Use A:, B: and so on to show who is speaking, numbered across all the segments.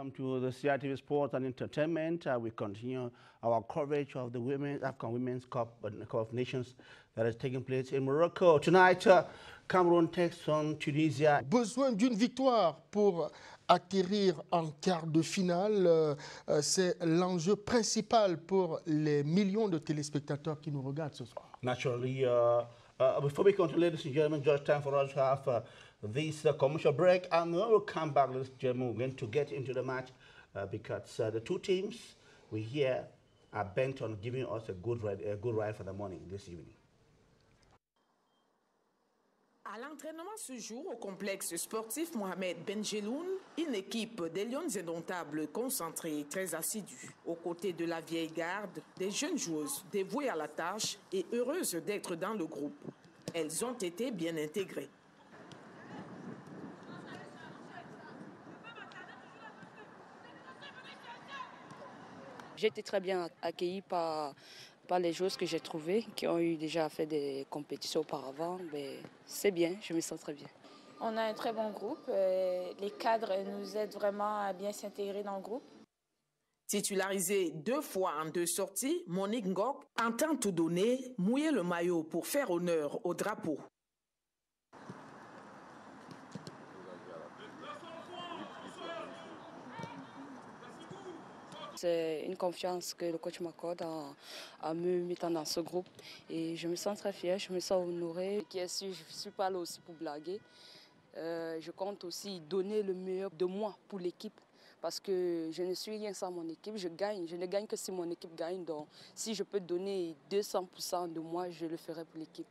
A: welcome to the CITV Sports and Entertainment. We continue our coverage of the African Women's Cup of Nations that is taking place in Morocco. Tonight, Cameroun takes on Tunisia.
B: Besoin d'une victoire pour atterrir en quart de finale. C'est l'enjeu principal pour les millions de téléspectateurs qui nous regardent ce soir.
A: Naturally, before we continue, ladies and gentlemen, just time for us to have this commercial break, and when we come back, ladies and gentlemen, we're going to get into the match because the two teams we here are bent on giving us a good ride for the morning this evening.
C: À l'entraînement ce jour au complexe sportif Mohamed Benjeloun, une équipe des Lions indomptables concentrée, très assidue. Aux côtés de la vieille garde, des jeunes joueuses dévouées à la tâche et heureuses d'être dans le groupe. Elles ont été bien intégrées.
D: J'ai été très bien accueillie par les joueuses que j'ai trouvées, qui ont eu déjà fait des compétitions auparavant. C'est bien, je me sens très bien.
E: On a un très bon groupe. Les cadres nous aident vraiment à bien s'intégrer dans le groupe.
C: Titularisée 2 fois en 2 sorties, Monique Ngok entend tout donner, mouiller le maillot pour faire honneur au drapeau.
D: C'est une confiance que le coach m'accorde en me mettant dans ce groupe. Et je me sens très fière, je me sens honorée. Je ne suis pas là aussi pour blaguer. Je compte aussi donner le meilleur de moi pour l'équipe. Parce que je ne suis rien sans mon équipe, je gagne. Je ne gagne que si mon équipe gagne. Donc si je peux donner 200% de moi, je le ferai pour l'équipe.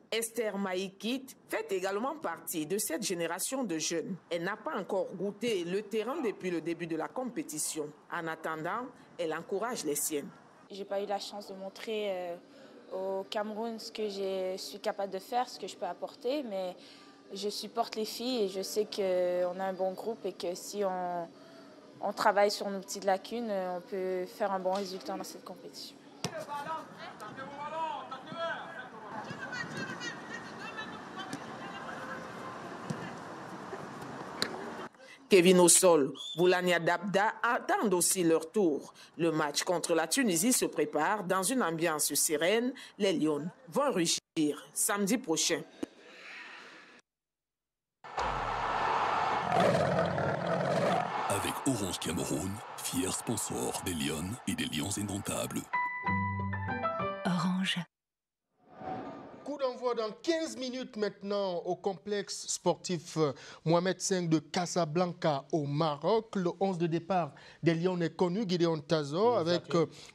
C: Esther Maïkit fait également partie de cette génération de jeunes. Elle n'a pas encore goûté le terrain depuis le début de la compétition. En attendant, elle encourage les siennes.
E: Je n'ai pas eu la chance de montrer au Cameroun ce que je suis capable de faire, ce que je peux apporter, mais je supporte les filles et je sais qu'on a un bon groupe et que si on travaille sur nos petites lacunes, on peut faire un bon résultat dans cette compétition.
C: Kevin Ossol, Boulania Dabda attendent aussi leur tour. Le match contre la Tunisie se prépare dans une ambiance sereine. Les Lions vont rugir samedi prochain.
F: Avec Orange Cameroun, fier sponsor des Lions et des Lions indomptables.
G: Orange.
B: Coup d'envoi dans 15 minutes maintenant au complexe sportif Mohamed V de Casablanca au Maroc. Le 11 de départ des Lions est connu, Gideon Tazo, avec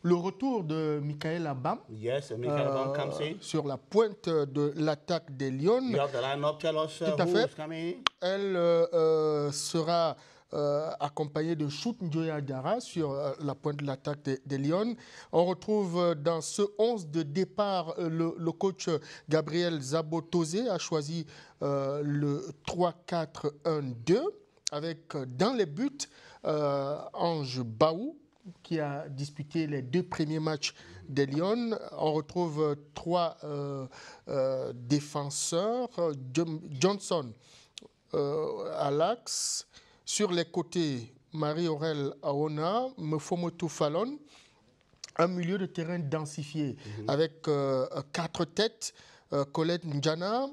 B: le retour de Michael Abam.
A: Yes, Michael Abam comes in.
B: Sur la pointe de l'attaque des Lions.
A: You have the line-up, tell us
B: Tout à
A: who
B: fait.
A: is coming.
B: Elle sera accompagné de Chout Njoya Dara sur la pointe de l'attaque des Lions. On retrouve dans ce 11 de départ le coach Gabriel Zabotozé a choisi le 3-4-1-2 avec dans les buts Ange Baou qui a disputé les 2 premiers matchs des Lions. On retrouve 3 défenseurs, Johnson à l'axe. Sur les côtés, Marie-Aurèle Aona, Mfomotou Fallon, un milieu de terrain densifié avec 4 têtes, Colette Ndjana,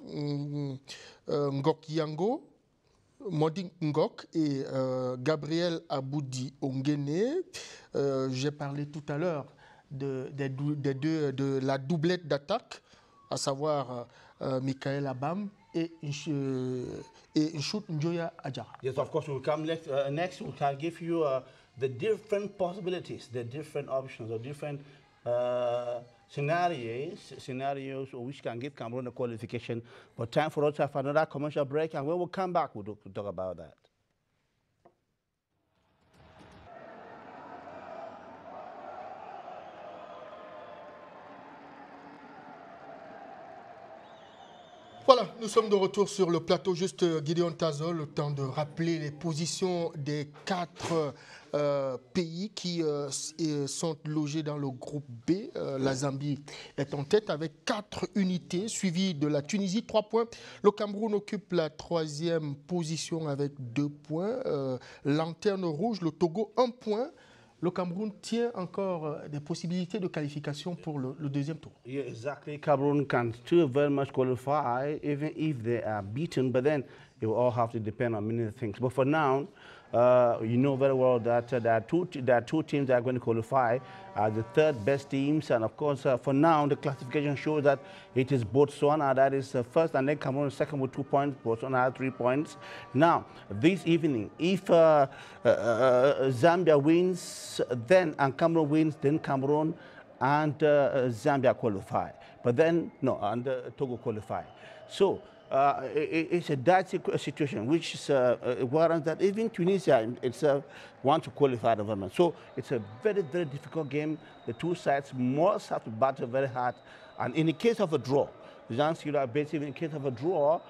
B: Ngok Yango, Modi Ngok et Gabriel Aboudi Ongene. J'ai parlé tout à l'heure de la doublette d'attaque, à savoir Michael Abam et Chout Njoya Adjara.
A: Yes, of course, we'll come next. We can give you the different possibilities, the different options, the different scenarios which can give Cameroon a qualification. But time for us to have another commercial break, and when we come back, we'll talk about that.
B: Voilà, nous sommes de retour sur le plateau. Juste Gideon Tazo, le temps de rappeler les positions des 4 pays qui sont logés dans le groupe B. La Zambie est en tête avec 4 unités, suivi de la Tunisie, 3 points. Le Cameroun occupe la 3e position avec 2 points. Lanterne rouge, le Togo, 1 point. Le Cameroun tient encore des possibilités de qualification pour le deuxième tour.
A: Yeah, exactly. Cameroon can still very much qualify, even if they are beaten, but then it will all have to depend on many things. But for now, you know very well that there are two teams that are going to qualify as the 3rd best teams, and of course, for now, the classification shows that it is Botswana that is first, and then Cameroon second with 2 points. Botswana has 3 points. Now, this evening, if Zambia wins, and Cameroon wins, then Cameroon and Zambia qualify. But then, no, and Togo qualify. So, it's a dicey situation, which is warrants that even Tunisia itself wants to qualify the tournament. So it's a very, very difficult game. The two sides must have to battle very hard. And in the case of a draw, basically in case of a draw,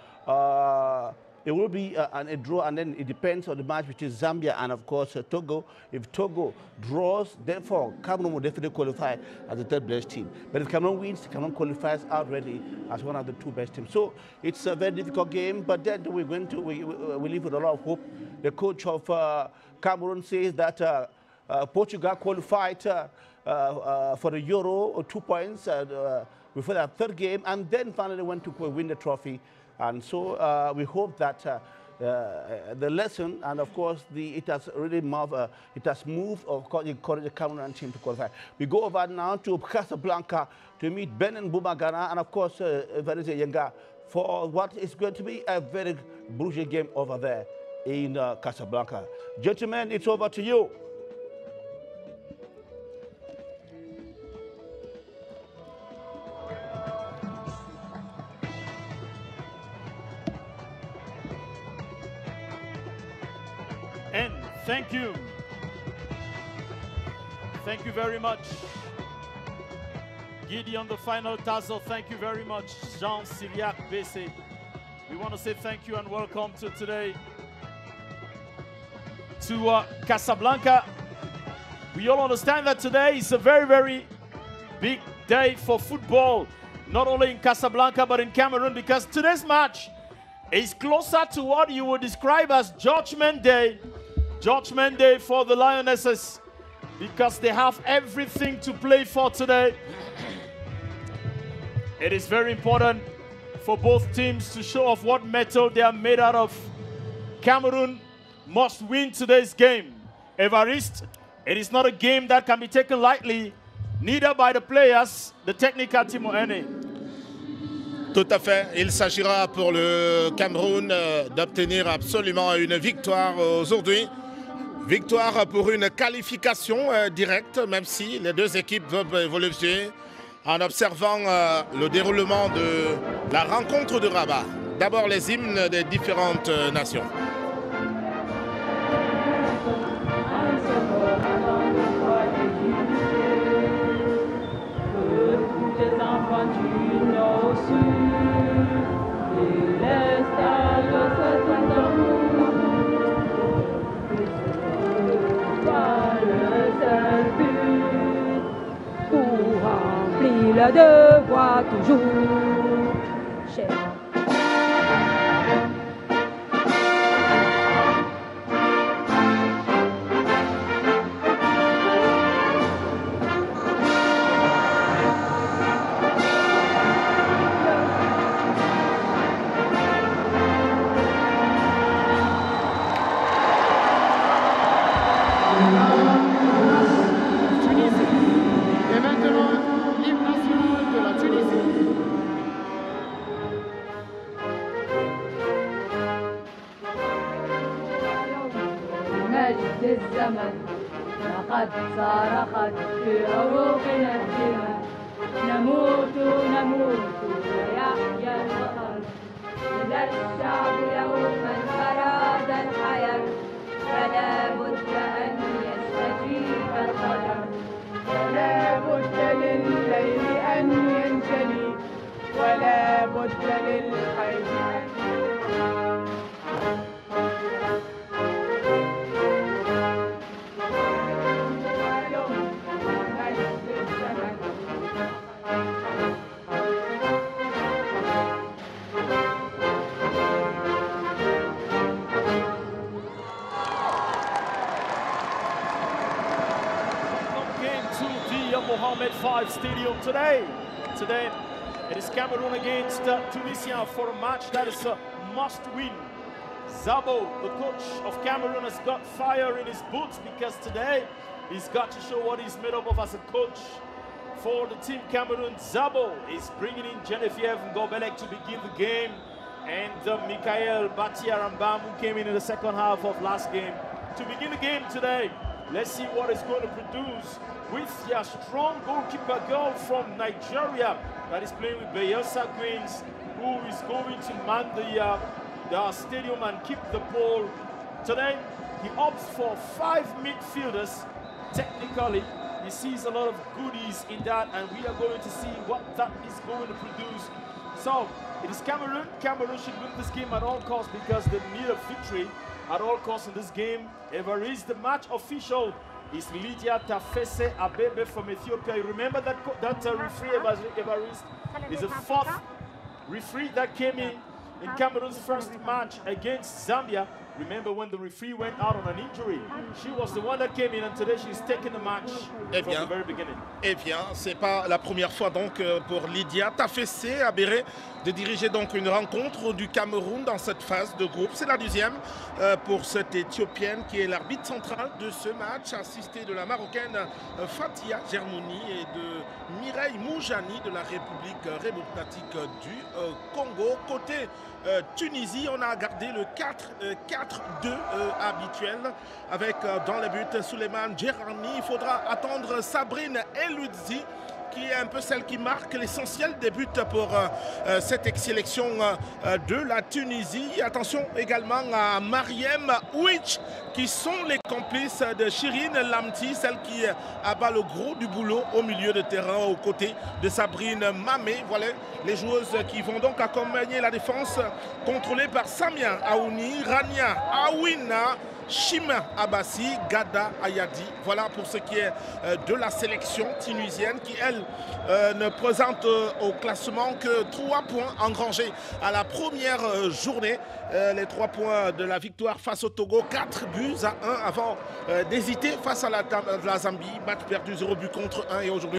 A: it will be a draw, and then it depends on the match between Zambia and, of course, Togo. If Togo draws, therefore, Cameroon will definitely qualify as the 3rd best team. But if Cameroon wins, Cameroon qualifies already as one of the 2 best teams. So it's a very difficult game, but then we live with a lot of hope. The coach of Cameroon says that Portugal qualified for the Euro 2 points before that 3rd game, and then finally went to win the trophy. And so we hope that the lesson, and of course, it has really moved, of course, encouraged the Cameroon team to qualify. We go over now to Casablanca to meet Benin Bumagana, and of course, Vanessa Yenga, for what is going to be a very brutal game over there in Casablanca. Gentlemen, it's over to you.
G: And thank you. Thank you very much. Gideon, the final Tazo, thank you very much. Jean Syriac Bessé. We want to say thank you and welcome to today to Casablanca. We all understand that today is a very, very big day for football, not only in Casablanca but in Cameroon, because today's match is closer to what you would describe as Judgment Day. Judgment Day for the Lionesses, because they have everything to play for today. It is very important for both teams to show off what metal they are made out of. Cameroon must win today's game. Evariste, it is not a game that can be taken lightly, neither by the players, the technical team or any.
H: Tout à fait. Il s'agira pour le Cameroun d'obtenir absolument une victoire aujourd'hui. Victoire pour une qualification directe, même si les 2 équipes veulent évoluer en observant le déroulement de la rencontre de Rabat. D'abord les hymnes des différentes nations.
I: Le devoir toujours cher.
J: الزمن لقد صرخت في عروقنا الدماء نموت ويحيا الوطن إذا الشعب يوما أراد الحياة فلا بد أن يستجيب القدر
K: ولا بد للليل أن ينجلي ولا بد للحياة
G: Mohamed V Stadium today. Today, it is Cameroon against Tunisia for a match that is a must-win. Zabo, the coach of Cameroon, has got fire in his boots because today he's got to show what he's made up of as a coach. For the team Cameroon, Zabo is bringing in Genevieve Ngobelek to begin the game, and Michael Batiarambam, who came in the second half of last game to begin the game today. Let's see what it's going to produce with their strong goalkeeper girl from Nigeria that is playing with Bayelsa Queens, who is going to man the stadium and keep the ball. Today, he opts for 5 midfielders. Technically, he sees a lot of goodies in that, and we are going to see what that is going to produce. So, it is Cameroon. Cameroon should win this game at all costs because they need a victory at all costs in this game. Evariste, the match official is Lydia Tafese Abebe from Ethiopia. You remember that referee Evariste is the 4th referee that came in Cameroon's first match against Zambia. Remember when the referee went out on an injury? She was the one that came in, and today she's taking the match from the very beginning.
H: Eh bien, c'est pas la première fois donc pour Lydia Tafese Abere de diriger donc une rencontre du Cameroun dans cette phase de groupe. C'est la 2e pour cette Éthiopienne qui est l'arbitre central de ce match, assistée de la Marocaine Fatia Germouni et de Mireille Moujani de la République démocratique du Congo. Côté Tunisie, on a gardé le 4-4-2 habituel avec dans les buts Souleymane Djerani. Il faudra attendre Sabrine Eloudzi, qui est un peu celle qui marque l'essentiel des buts pour cette sélection de la Tunisie. Attention également à Mariem Ouich, qui sont les complices de Shirin Lamti, celle qui abat le gros du boulot au milieu de terrain aux côtés de Sabrine Mamé. Voilà les joueuses qui vont donc accompagner la défense contrôlée par Samia Aouni, Rania Awina, Shima Abassi, Gada Ayadi. Voilà pour ce qui est de la sélection tunisienne qui, elle, ne présente au classement que 3 points engrangés à la première journée. Les 3 points de la victoire face au Togo, 4-1 avant d'hésiter face à la Zambie. Match perdu, 0 but contre 1 et aujourd'hui